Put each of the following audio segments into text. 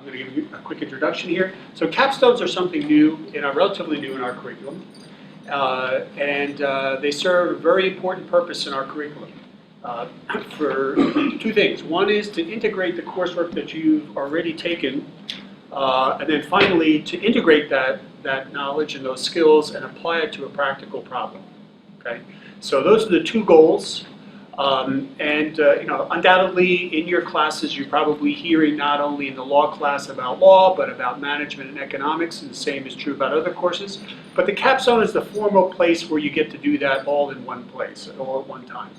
I'm going to give you a quick introduction here. So capstones are something new, relatively new in our curriculum. They serve a very important purpose in our curriculum for two things. One is to integrate the coursework that you've already taken, and then finally to integrate that knowledge and those skills and apply it to a practical problem. Okay, so those are the two goals. Undoubtedly in your classes you're probably hearing not only in the law class about law, but about management and economics, and the same is true about other courses. But the capstone is the formal place where you get to do that all in one place, all at one time.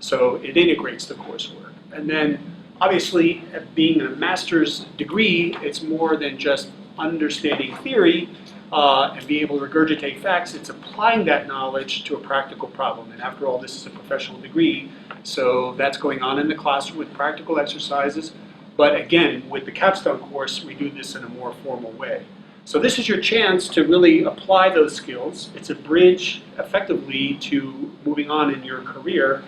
So it integrates the coursework. And then obviously being a master's degree, it's more than just understanding theory and being able to regurgitate facts. It's applying that knowledge to a practical problem. And after all, this is a professional degree, so that's going on in the classroom with practical exercises. But again, with the capstone course, we do this in a more formal way. So this is your chance to really apply those skills. It's a bridge, effectively, to moving on in your career.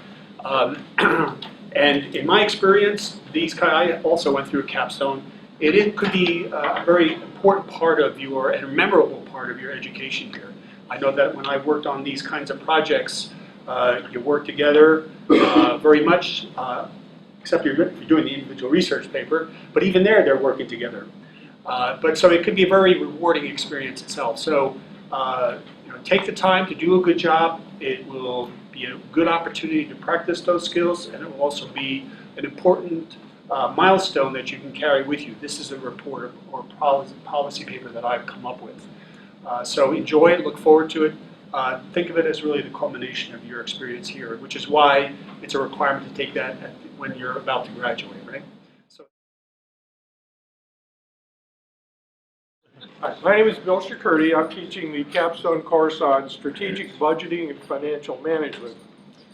And in my experience, I also went through a capstone. It could be a very important part of and a memorable part of your education here. I know that when I worked on these kinds of projects, you work together very much, except if you're doing the individual research paper, but even there, they're working together. So it could be a very rewarding experience itself. So take the time to do a good job. It will be a good opportunity to practice those skills, and it will also be an important milestone that you can carry with you. This is a report or policy paper that I've come up with. So enjoy it, look forward to it. Think of it as really the culmination of your experience here, which is why it's a requirement to take that when you're about to graduate, right? So. Hi, my name is Bill Tschirhart. I'm teaching the capstone course on strategic budgeting and financial management.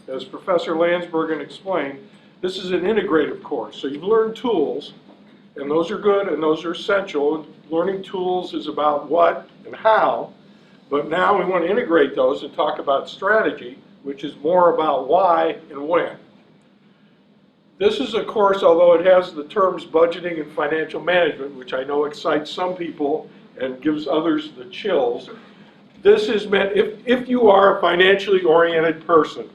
As Professor Landsbergen explained, this is an integrative course. So you've learned tools, and those are good and those are essential. Learning tools is about what and how, but now we want to integrate those and talk about strategy, which is more about why and when. This is a course, although it has the terms budgeting and financial management, which I know excites some people and gives others the chills. This is meant, if you are a financially oriented person,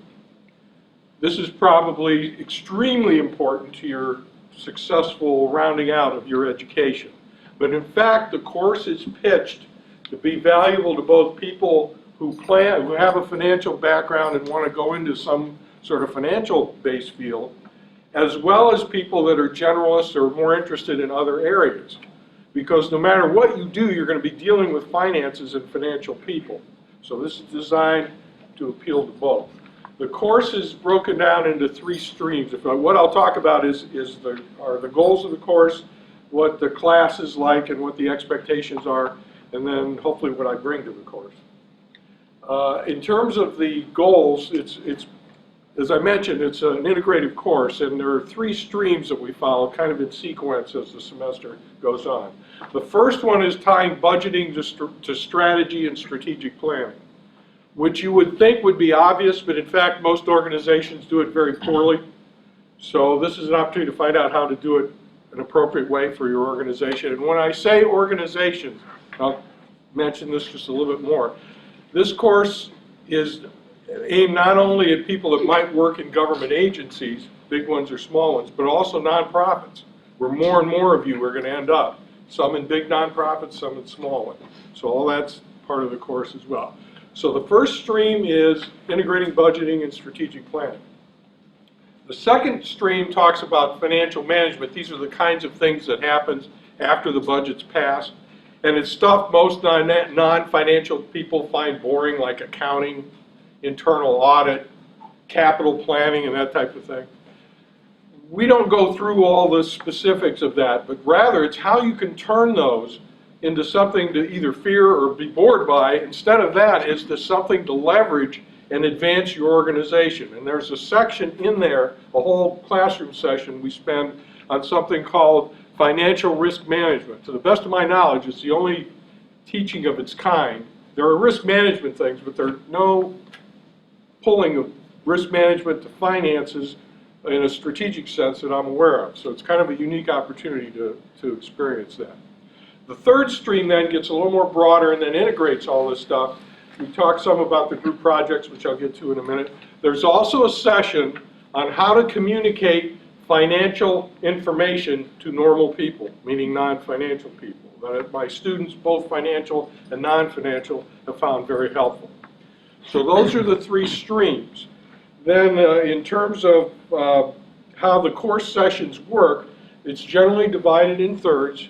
this is probably extremely important to your successful rounding out of your education. But in fact, the course is pitched to be valuable to both people who have a financial background and want to go into some sort of financial-based field, as well as people that are generalists or more interested in other areas. Because no matter what you do, you're going to be dealing with finances and financial people. So this is designed to appeal to both. The course is broken down into three streams. What I'll talk about are the goals of the course, what the class is like and what the expectations are, and then hopefully what I bring to the course. In terms of the goals, it's as I mentioned, it's an integrative course, and there are three streams that we follow kind of in sequence as the semester goes on. The first one is tying budgeting to strategy and strategic planning, which you would think would be obvious, but in fact most organizations do it very poorly. So this is an opportunity to find out how to do it an appropriate way for your organization. And when I say organization, I'll mention this just a little bit more. This course is aimed not only at people that might work in government agencies, big ones or small ones, but also nonprofits, where more and more of you are going to end up. Some in big nonprofits, some in small ones. So all that's part of the course as well. So the first stream is integrating budgeting and strategic planning. The second stream talks about financial management. These are the kinds of things that happens after the budget's passed. And it's stuff most non-financial people find boring, like accounting, internal audit, capital planning, and that type of thing. We don't go through all the specifics of that, but rather it's how you can turn those into something to either fear or be bored by. Instead of that, it's to something to leverage and advance your organization. And there's a section in there, a whole classroom session we spend on something called financial risk management. To the best of my knowledge, it's the only teaching of its kind. There are risk management things, but there are no pulling of risk management to finances in a strategic sense that I'm aware of. So it's kind of a unique opportunity to experience that. The third stream then gets a little more broader and then integrates all this stuff. We talked some about the group projects, which I'll get to in a minute. There's also a session on how to communicate financial information to normal people, meaning non-financial people, that my students, both financial and non-financial, have found very helpful. So those are the three streams. Then in terms of how the course sessions work, it's generally divided in thirds.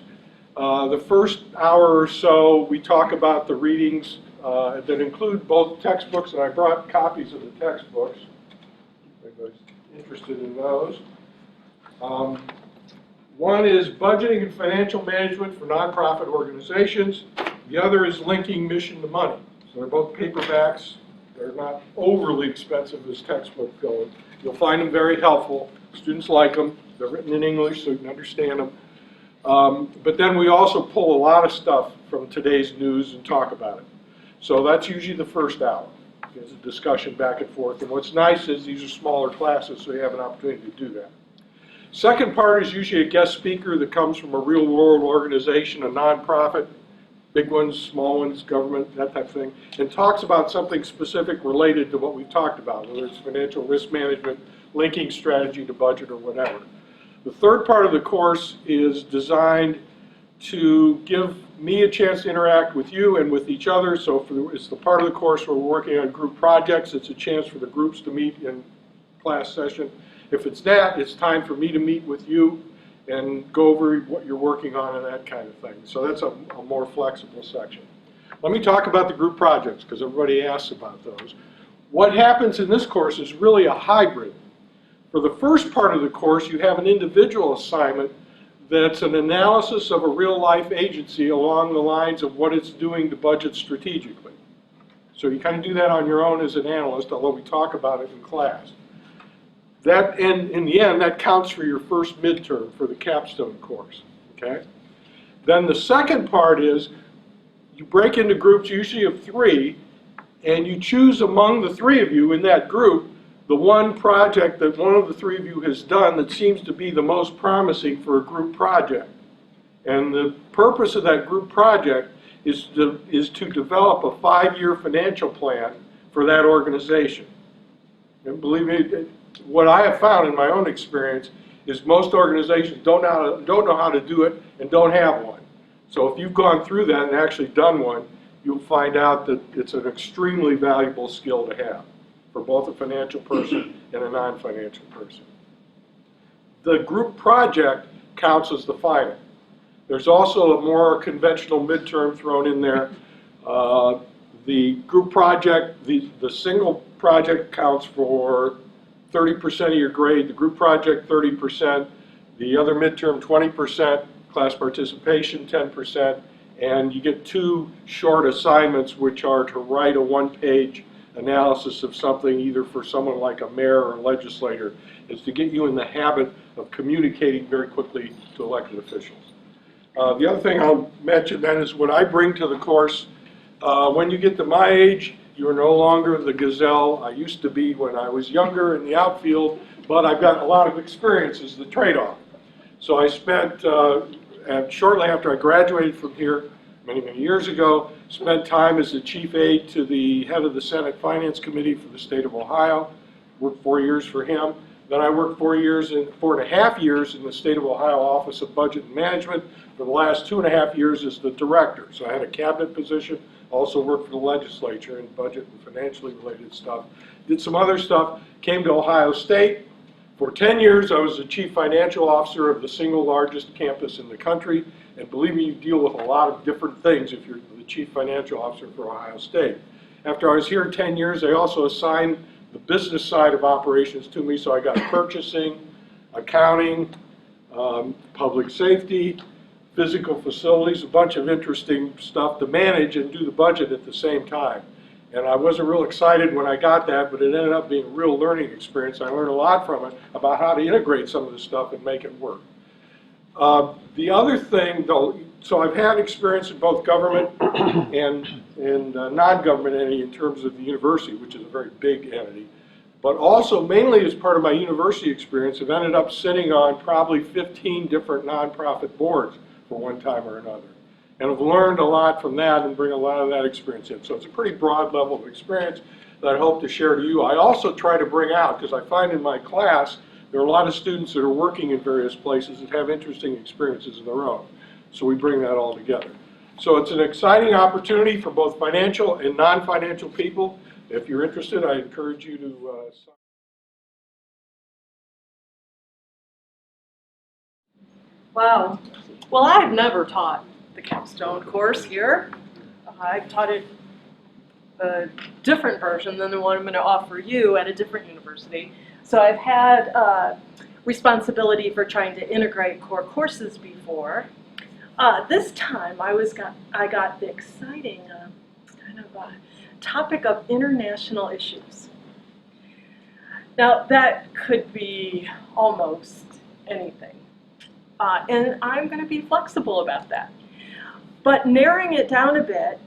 The first hour or so, we talk about the readings that include both textbooks, and I brought copies of the textbooks. If anybody's interested in those. One is Budgeting and Financial Management for Nonprofit Organizations. The other is Linking Mission to Money. So they're both paperbacks. They're not overly expensive as textbook goes. You'll find them very helpful. Students like them. They're written in English so you can understand them. But then we also pull a lot of stuff from today's news and talk about it. So that's usually the first hour. There's a discussion back and forth. And what's nice is these are smaller classes, so you have an opportunity to do that. Second part is usually a guest speaker that comes from a real world organization, a nonprofit, big ones, small ones, government, that type of thing, and talks about something specific related to what we've talked about, whether it's financial risk management, linking strategy to budget, or whatever. The third part of the course is designed to give me a chance to interact with you and with each other. So it's the part of the course where we're working on group projects. It's a chance for the groups to meet in class session. If it's that, it's time for me to meet with you and go over what you're working on and that kind of thing. So that's a more flexible section. Let me talk about the group projects because everybody asks about those. What happens in this course is really a hybrid. For the first part of the course, you have an individual assignment that's an analysis of a real-life agency along the lines of what it's doing to budget strategically. So you kind of do that on your own as an analyst, although we talk about it in class. That, in the end, that counts for your first midterm for the Capstone course, okay? Then the second part is you break into groups usually of 3, and you choose among the 3 of you in that group the one project that one of the 3 of you has done that seems to be the most promising for a group project. And the purpose of that group project is to develop a 5-year financial plan for that organization. And believe me, what I have found in my own experience is most organizations don't know how to do it and don't have one. So if you've gone through that and actually done one, you'll find out that it's an extremely valuable skill to have for both a financial person and a non-financial person. The group project counts as the final. There's also a more conventional midterm thrown in there. The group project, the single project counts for 30% of your grade, the group project 30%, the other midterm 20%, class participation 10%, and you get 2 short assignments which are to write a 1-page analysis of something either for someone like a mayor or a legislator. Is to get you in the habit of communicating very quickly to elected officials. The other thing I'll mention then is what I bring to the course. When you get to my age, you are no longer the gazelle I used to be when I was younger in the outfield, but I've got a lot of experience as the trade-off. So I spent, shortly after I graduated from here, many, many years ago, spent time as the chief aide to the head of the Senate Finance Committee for the state of Ohio, worked 4 years for him. Then I worked 4.5 years in the state of Ohio Office of Budget and Management. For the last 2.5 years as the director. So I had a cabinet position, also worked for the legislature in budget and financially related stuff. Did some other stuff, came to Ohio State. For 10 years, I was the chief financial officer of the single largest campus in the country. And believe me, you deal with a lot of different things if you're the chief financial officer for Ohio State. After I was here 10 years, they also assigned the business side of operations to me. So I got purchasing, accounting, public safety, physical facilities, a bunch of interesting stuff to manage and do the budget at the same time. And I wasn't real excited when I got that, but it ended up being a real learning experience. I learned a lot from it about how to integrate some of this stuff and make it work. The other thing, though, so I've had experience in both government and non-government entity in terms of the university, which is a very big entity. but also mainly as part of my university experience, I've ended up sitting on probably 15 different nonprofit boards for one time or another. And I've learned a lot from that and bring a lot of that experience in. So it's a pretty broad level of experience that I hope to share to you. I also try to bring out, because I find in my class, there are a lot of students that are working in various places that have interesting experiences of their own. So we bring that all together. So it's an exciting opportunity for both financial and non-financial people. If you're interested, I encourage you to sign. Wow. Well, I've never taught the Capstone course here. I've taught it a different version than the one I'm going to offer you at a different university. So I've had responsibility for trying to integrate core courses before. This time I got the exciting topic of international issues. Now that could be almost anything. And I'm going to be flexible about that. But narrowing it down a bit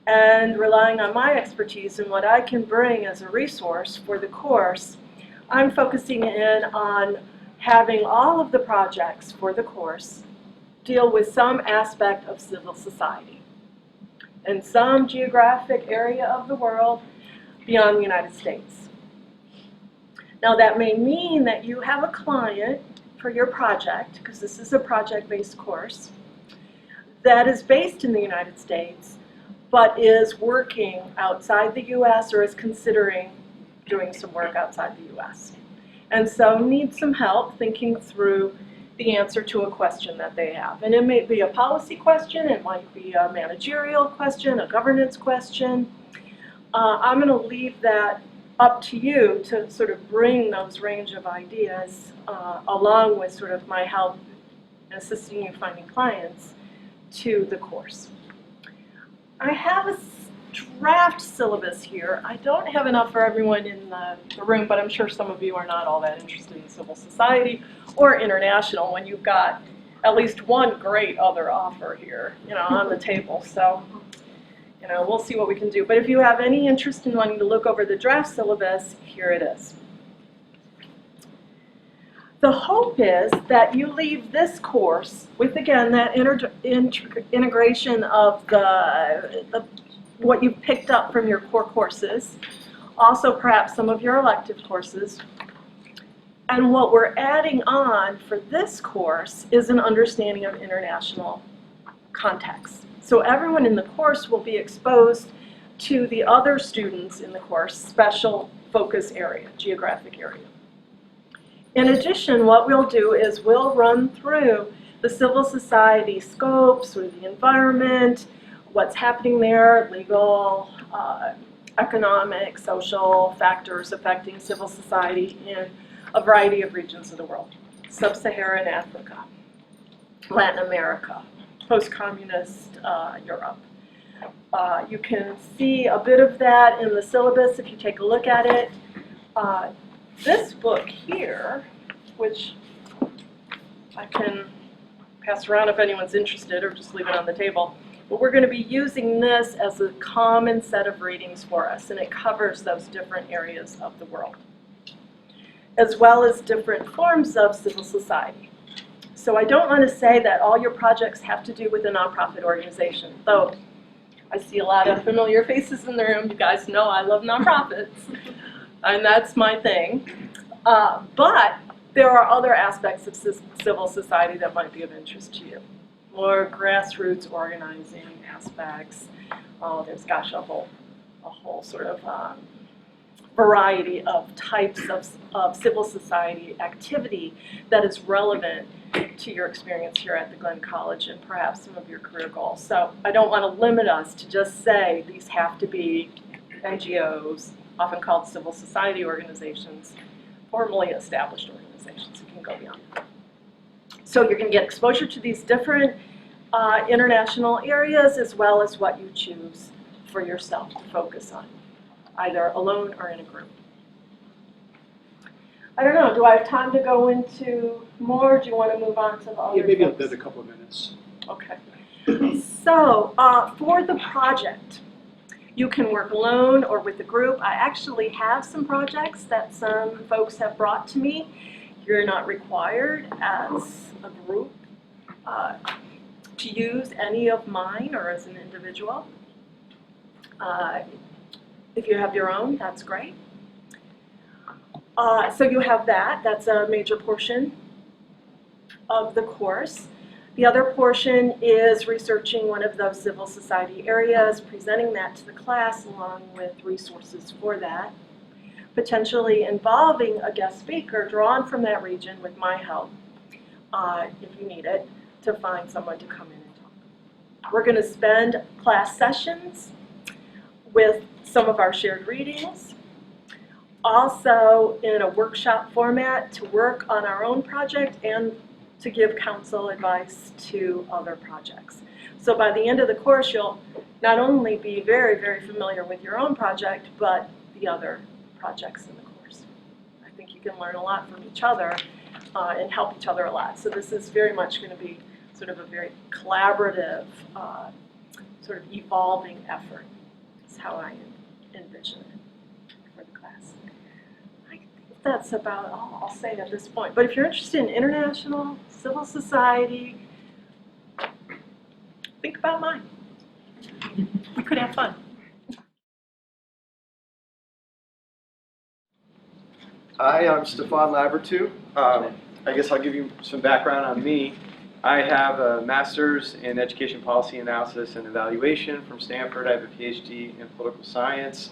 and relying on my expertise and what I can bring as a resource for the course, I'm focusing in on having all of the projects for the course deal with some aspect of civil society in some geographic area of the world beyond the United States. Now that may mean that you have a client for your project, because this is a project-based course, that is based in the United States, but is working outside the U.S. or is considering doing some work outside the U.S. And so needs some help thinking through the answer to a question that they have. And it may be a policy question, it might be a managerial question, a governance question. I'm going to leave that up to you to sort of bring those range of ideas along with sort of my help in assisting you finding clients to the course. I have a draft syllabus here. I don't have enough for everyone in the room, but I'm sure some of you are not all that interested in civil society or international when you've got at least one great other offer here, on the table. So, we'll see what we can do. But if you have any interest in wanting to look over the draft syllabus, here it is. The hope is that you leave this course with, again, that integration of what you've picked up from your core courses, also perhaps some of your elective courses. And what we're adding on for this course is an understanding of international context. So everyone in the course will be exposed to the other students in the course special focus area, geographic area. In addition, what we'll do is we'll run through the civil society scope, sort of the environment, what's happening there, legal, economic, social factors affecting civil society in a variety of regions of the world. Sub-Saharan Africa, Latin America, post-communist Europe. You can see a bit of that in the syllabus if you take a look at it. This book here, which I can pass around if anyone's interested or just leave it on the table, but we're going to be using this as a common set of readings for us, and it covers those different areas of the world, as well as different forms of civil society. So I don't want to say that all your projects have to do with a nonprofit organization, though I see a lot of familiar faces in the room. You guys know I love nonprofits, and that's my thing. But there are other aspects of civil society that might be of interest to you. More grassroots organizing aspects. There's, gosh, a whole sort of variety of types of civil society activity that is relevant to your experience here at the Glenn College and perhaps some of your career goals. So I don't want to limit us to just say these have to be NGOs, often called civil society organizations, formally established organizations. You can go beyond that. So you're going to get exposure to these different international areas as well as what you choose for yourself to focus on, either alone or in a group. I don't know, do I have time to go into more? Do you want to move on to the other Yeah, maybe folks? a couple of minutes. Okay. So for the project, You can work alone or with a group. I actually have some projects that some folks have brought to me. You're not required as a group to use any of mine or as an individual. If you have your own, that's great. So you have that. That's a major portion of the course. The other portion is researching one of those civil society areas, presenting that to the class along with resources for that, potentially involving a guest speaker drawn from that region with my help, if you need it, to find someone to come in and talk. We're going to spend class sessions with some of our shared readings, also in a workshop format to work on our own project and to give counsel advice to other projects. So by the end of the course, you'll not only be very, very familiar with your own project, but the other projects in the course. I think you can learn a lot from each other and help each other a lot. So this is very much going to be sort of a very collaborative, sort of evolving effort. That's how I envision it for the class. I think that's about all I'll say at this point. But if you're interested in international, civil society, think about mine. We could have fun. Hi, I'm Stéphane Lavertu. I guess I'll give you some background on me. I have a master's in education policy analysis and evaluation from Stanford. I have a PhD in political science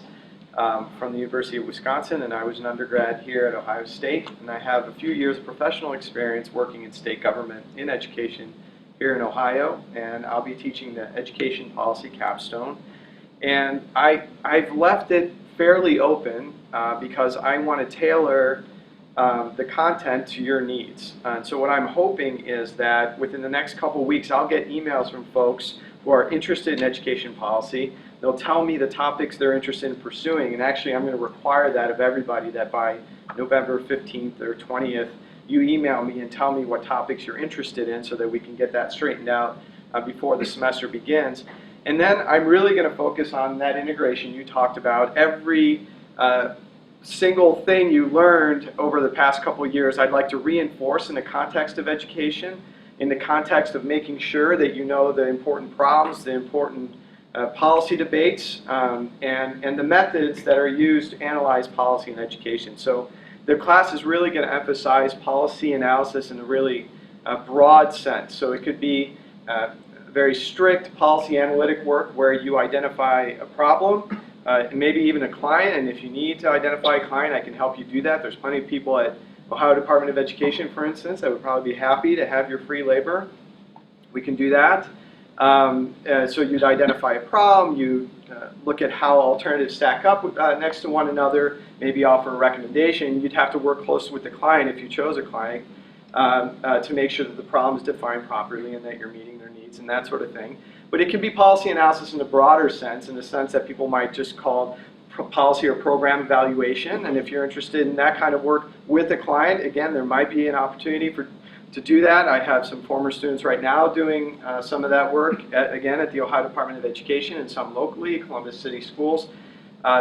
from the University of Wisconsin, and I was an undergrad here at Ohio State. And I have a few years of professional experience working in state government in education here in Ohio, and I'll be teaching the education policy capstone. And I've left it fairly open because I want to tailor the content to your needs. And so what I'm hoping is that within the next couple weeks, I'll get emails from folks who are interested in education policy. They'll tell me the topics they're interested in pursuing, and actually I'm going to require that of everybody, that by November 15th or 20th, you email me and tell me what topics you're interested in so that we can get that straightened out before the semester begins. And then I'm really going to focus on that integration you talked about. Every single thing you learned over the past couple of years, I'd like to reinforce in the context of education, in the context of making sure that you know the important problems, the important policy debates, and the methods that are used to analyze policy in education. So the class is really going to emphasize policy analysis in a really broad sense. So it could be very strict policy analytic work where you identify a problem, maybe even a client, and if you need to identify a client, I can help you do that. There's plenty of people at Ohio Department of Education, for instance, that would probably be happy to have your free labor. We can do that. So you'd identify a problem, you look at how alternatives stack up next to one another, maybe offer a recommendation. You'd have to work closely with the client if you chose a client to make sure that the problem is defined properly and that you're meeting their needs and that sort of thing. But it can be policy analysis in a broader sense, in the sense that people might just call policy or program evaluation. And if you're interested in that kind of work with a client, again, there might be an opportunity to do that. I have some former students right now doing some of that work, again, at the Ohio Department of Education and some locally, Columbus City Schools.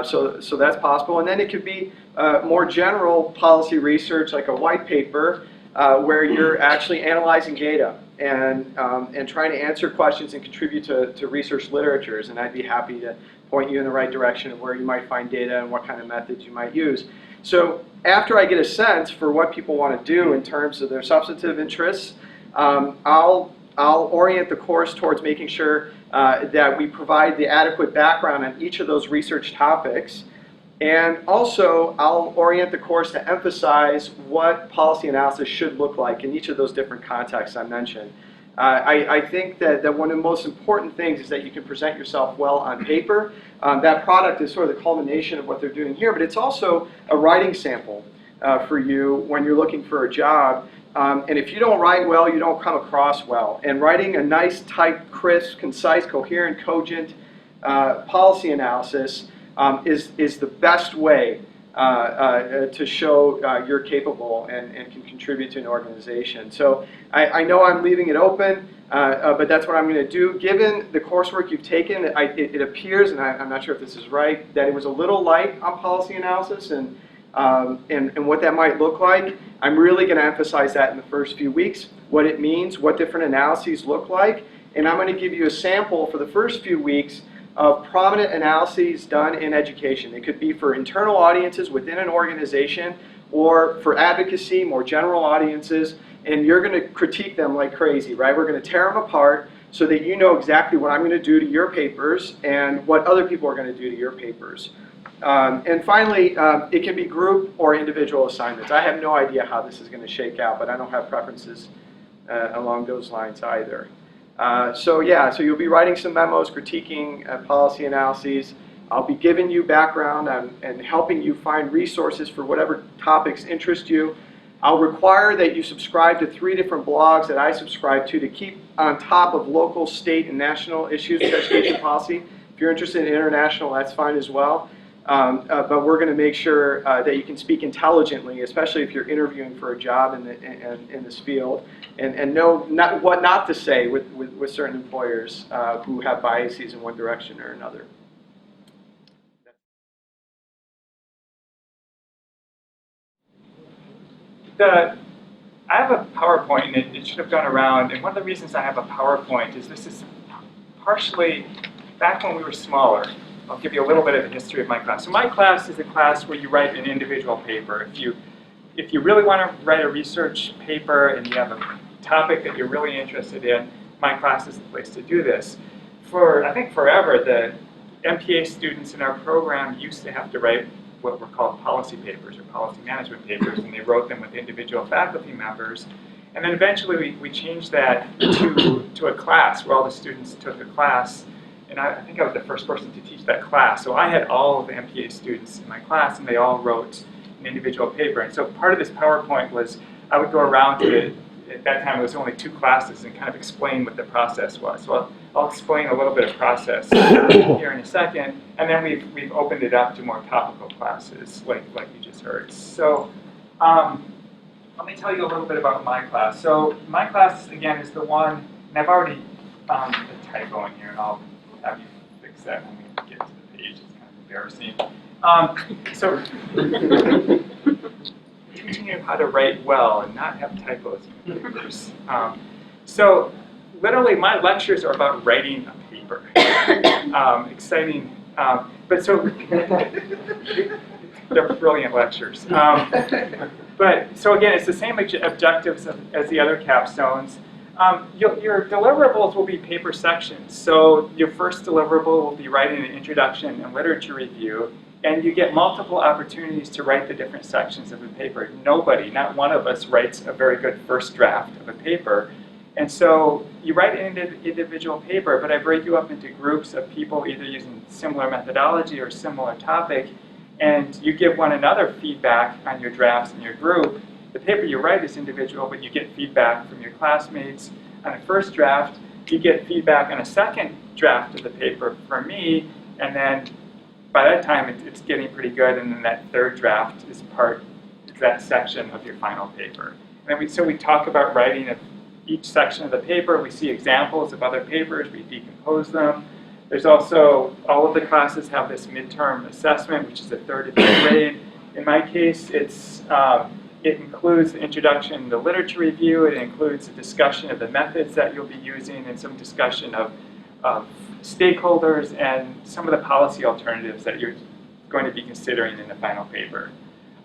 So that's possible. And then it could be more general policy research, like a white paper, where you're actually analyzing data and trying to answer questions and contribute to research literatures. And I'd be happy to point you in the right direction of where you might find data and what kind of methods you might use. So after I get a sense for what people want to do in terms of their substantive interests, I'll orient the course towards making sure that we provide the adequate background on each of those research topics. And also, I'll orient the course to emphasize what policy analysis should look like in each of those different contexts I mentioned. I think that one of the most important things is that you can present yourself well on paper. That product is sort of the culmination of what they're doing here, but it's also a writing sample for you when you're looking for a job. And if you don't write well, you don't come across well. And writing a nice, tight, crisp, concise, coherent, cogent policy analysis is the best way to show you're capable and can contribute to an organization. So I know I'm leaving it open, but that's what I'm going to do. Given the coursework you've taken, it appears, and I'm not sure if this is right, that it was a little light on policy analysis and what that might look like. I'm really going to emphasize that in the first few weeks, what it means, what different analyses look like, and I'm going to give you a sample for the first few weeks of prominent analyses done in education. It could be for internal audiences within an organization or for advocacy, more general audiences, and you're going to critique them like crazy, right? We're going to tear them apart so that you know exactly what I'm going to do to your papers and what other people are going to do to your papers. And finally, it can be group or individual assignments. I have no idea how this is going to shake out, but I don't have preferences along those lines either. So you'll be writing some memos, critiquing policy analyses. I'll be giving you background and helping you find resources for whatever topics interest you. I'll require that you subscribe to 3 different blogs that I subscribe to keep on top of local, state, and national issues with education policy. If you're interested in international, that's fine as well. But we're going to make sure that you can speak intelligently, especially if you're interviewing for a job in this field, and know what not to say with certain employers who have biases in one direction or another. I have a PowerPoint, and it should have gone around. And one of the reasons I have a PowerPoint is this is partially back when we were smaller. I'll give you a little bit of the history of my class. So my class is a class where you write an individual paper. If you really want to write a research paper and you have a topic that you're really interested in, my class is the place to do this. For, I think forever, the MPA students in our program used to have to write what were called policy papers or policy management papers, and they wrote them with individual faculty members. And then eventually we changed that to a class where all the students took a class. And I think I was the first person to teach that class. So I had all of the MPA students in my class, and they all wrote an individual paper. And so part of this PowerPoint was I would go around to, at that time it was only 2 classes, and kind of explain what the process was. So I'll explain a little bit of process here in a second. And then we've opened it up to more topical classes, like you just heard. So let me tell you a little bit about my class. So my class, again, is the one, and I've already found a typo in here, and I'll have you fix that when we get to the page. It's kind of embarrassing. So teaching you how to write well and not have typos in your papers. So literally my lectures are about writing a paper. Exciting. But so they're brilliant lectures. But so again, it's the same objectives as the other capstones. Your deliverables will be paper sections. So your first deliverable will be writing an introduction and literature review, and you get multiple opportunities to write the different sections of a paper. Nobody, not one of us, writes a very good first draft of a paper. And so you write an individual paper, but I break you up into groups of people either using similar methodology or similar topic, and you give one another feedback on your drafts in your group. The paper you write is individual, but you get feedback from your classmates on a first draft. You get feedback on a second draft of the paper from me, and then by that time it's getting pretty good, and then that third draft is that section of your final paper. And then we talk about writing each section of the paper. We see examples of other papers. We decompose them. There's also, all of the classes have this midterm assessment, which is a third of your grade. In my case, it includes the introduction to literature review. It includes a discussion of the methods that you'll be using and some discussion of stakeholders and some of the policy alternatives that you're going to be considering in the final paper.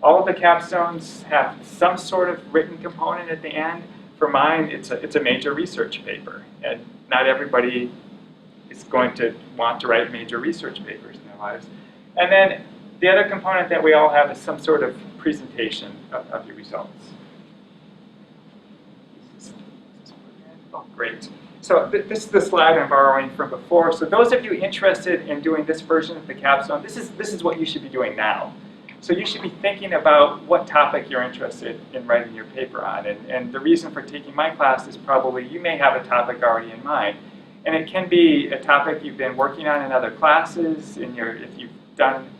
All of the capstones have some sort of written component at the end. For mine, it's a major research paper, and not everybody is going to want to write major research papers in their lives. And then the other component that we all have is some sort of presentation of your results. Oh, great. So this is the slide I'm borrowing from before. So those of you interested in doing this version of the capstone, this is what you should be doing now. So you should be thinking about what topic you're interested in writing your paper on. And the reason for taking my class is probably you may have a topic already in mind. And it can be a topic you've been working on in other classes, if you've done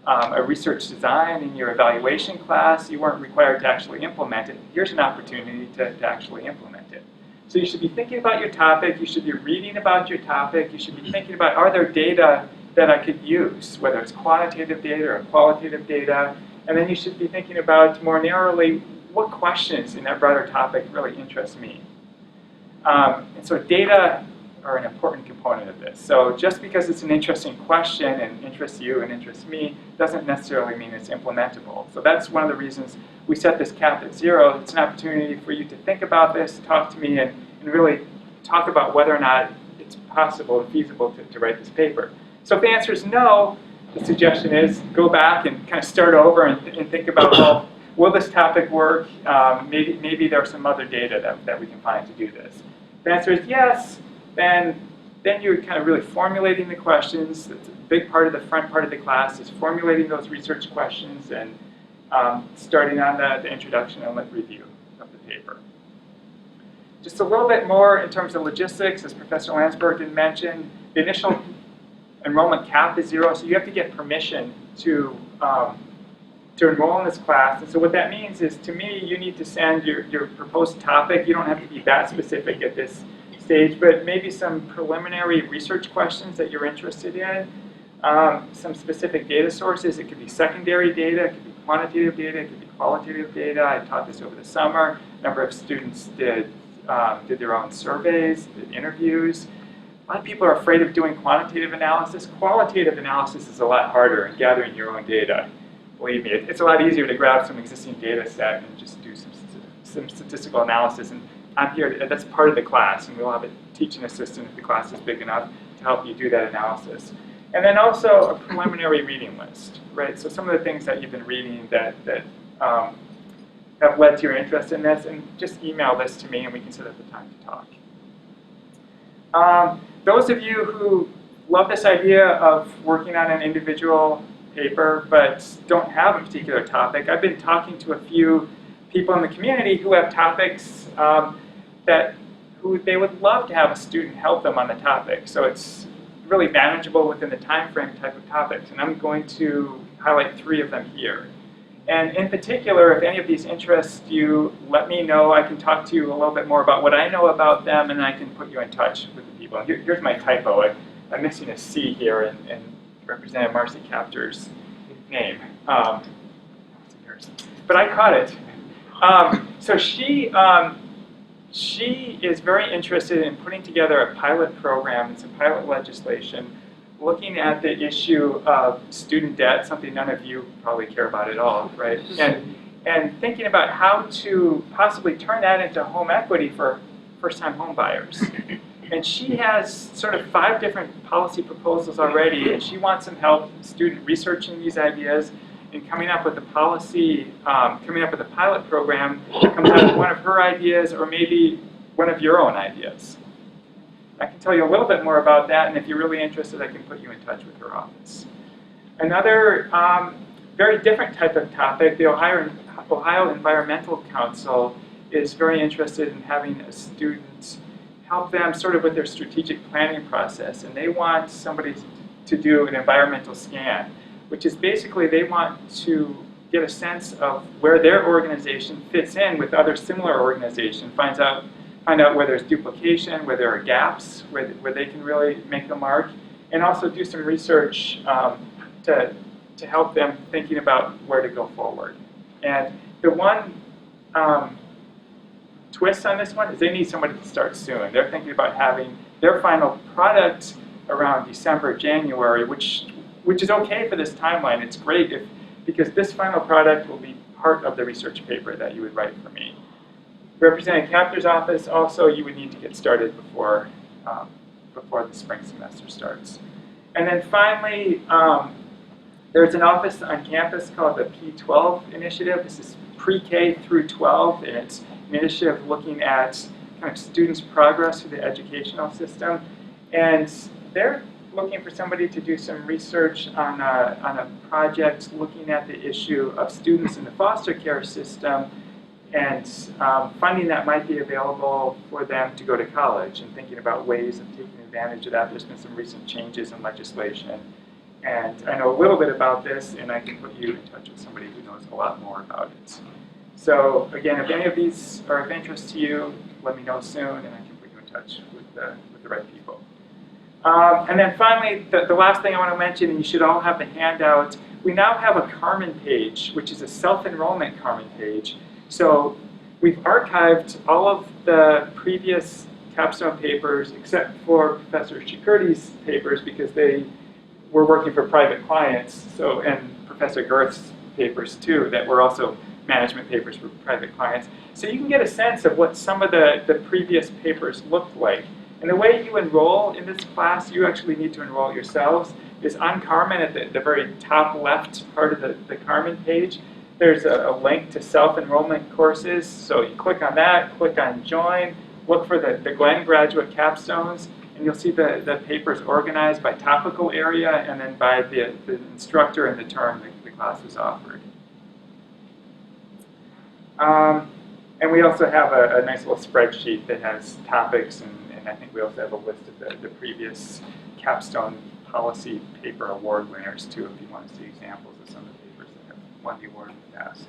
a research design in your evaluation class, you weren't required to actually implement it. Here's an opportunity to actually implement it. So you should be thinking about your topic, you should be reading about your topic, you should be thinking about, are there data that I could use, whether it's quantitative data or qualitative data, and then you should be thinking about more narrowly, what questions in that broader topic really interest me. And so data are an important component of this. So just because it's an interesting question and interests you and interests me doesn't necessarily mean it's implementable. So that's one of the reasons we set this cap at 0. It's an opportunity for you to think about this, talk to me, and really talk about whether or not it's possible and feasible to write this paper. So if the answer is no, the suggestion is go back and kind of start over and think about, well, will this topic work? Maybe there are some other data that we can find to do this. If the answer is yes, then you're kind of really formulating the questions. That's a big part of the front part of the class is formulating those research questions and starting on the introduction and review of the paper. Just a little bit more in terms of logistics, as Professor Landsberg did mention, the initial enrollment cap is 0, so you have to get permission to enroll in this class. And so what that means is, to me, you need to send your proposed topic. You don't have to be that specific at this stage, but maybe some preliminary research questions that you're interested in, some specific data sources. It could be secondary data, it could be quantitative data, it could be qualitative data. I taught this over the summer. A number of students did their own surveys, did interviews. A lot of people are afraid of doing quantitative analysis. Qualitative analysis is a lot harder in gathering your own data. Believe me, it's a lot easier to grab some existing data set and just do some statistical analysis. And I'm here, that's part of the class, and we'll have a teaching assistant if the class is big enough to help you do that analysis. And then also a preliminary reading list, right? So some of the things that you've been reading that have led to your interest in this, and just email this to me and we can set up a time to talk. Those of you who love this idea of working on an individual paper but don't have a particular topic, I've been talking to a few people in the community who have topics who they would love to have a student help them on the topic. So it's really manageable within the time frame type of topics. And I'm going to highlight 3 of them here. And in particular, if any of these interest you, let me know. I can talk to you a little bit more about what I know about them, and I can put you in touch with the people. Here's my typo. I'm missing a C here in Representative Marcy Capter's name. But I caught it. So she is very interested in putting together a pilot program and some pilot legislation looking at the issue of student debt, something none of you probably care about at all, right? And thinking about how to possibly turn that into home equity for first-time home buyers. And she has sort of 5 different policy proposals already, and she wants some help student researching these ideas and coming up with a policy, coming up with a pilot program that comes out of one of her ideas or maybe one of your own ideas. I can tell you a little bit more about that, and if you're really interested, I can put you in touch with her office. Another very different type of topic, the Ohio Environmental Council is very interested in having a student help them sort of with their strategic planning process, and they want somebody to do an environmental scan, which is basically they want to get a sense of where their organization fits in with other similar organizations, find out where there's duplication, where there are gaps, where they can really make a mark, and also do some research to help them thinking about where to go forward. And the one twist on this one is they need somebody to start soon. They're thinking about having their final product around December, January, which is okay for this timeline. It's great because this final product will be part of the research paper that you would write for me. Representative Capter's office, also, you would need to get started before the spring semester starts. And then finally, there's an office on campus called the P12 Initiative. This is pre-K through 12, and it's an initiative looking at kind of students' progress through the educational system. And they're looking for somebody to do some research on a project looking at the issue of students in the foster care system and funding that might be available for them to go to college and thinking about ways of taking advantage of that. There's been some recent changes in legislation And I know a little bit about this, and I can put you in touch with somebody who knows a lot more about it. So again, if any of these are of interest to you, let me know soon, and I can put you in touch with the right people. And then finally, the last thing I want to mention, and you should all have the handout, we now have a Carmen page, which is a self-enrollment Carmen page. So we've archived all of the previous capstone papers except for Professor Tschirhart's papers because they were working for private clients, and Professor Gerth's papers too, that were also management papers for private clients. So you can get a sense of what some of the previous papers looked like. And the way you enroll in this class, you actually need to enroll yourselves, is on Carmen at the very top left part of the Carmen page. There's a link to self-enrollment courses. So you click on that, click on join, look for the Glenn graduate capstones, and you'll see the papers organized by topical area and then by the instructor and the term the class is offered. And we also have a nice little spreadsheet that has topics, and I think we also have a list of the previous capstone policy paper award winners too, if you want to see examples of some of the papers that have won the award in the past.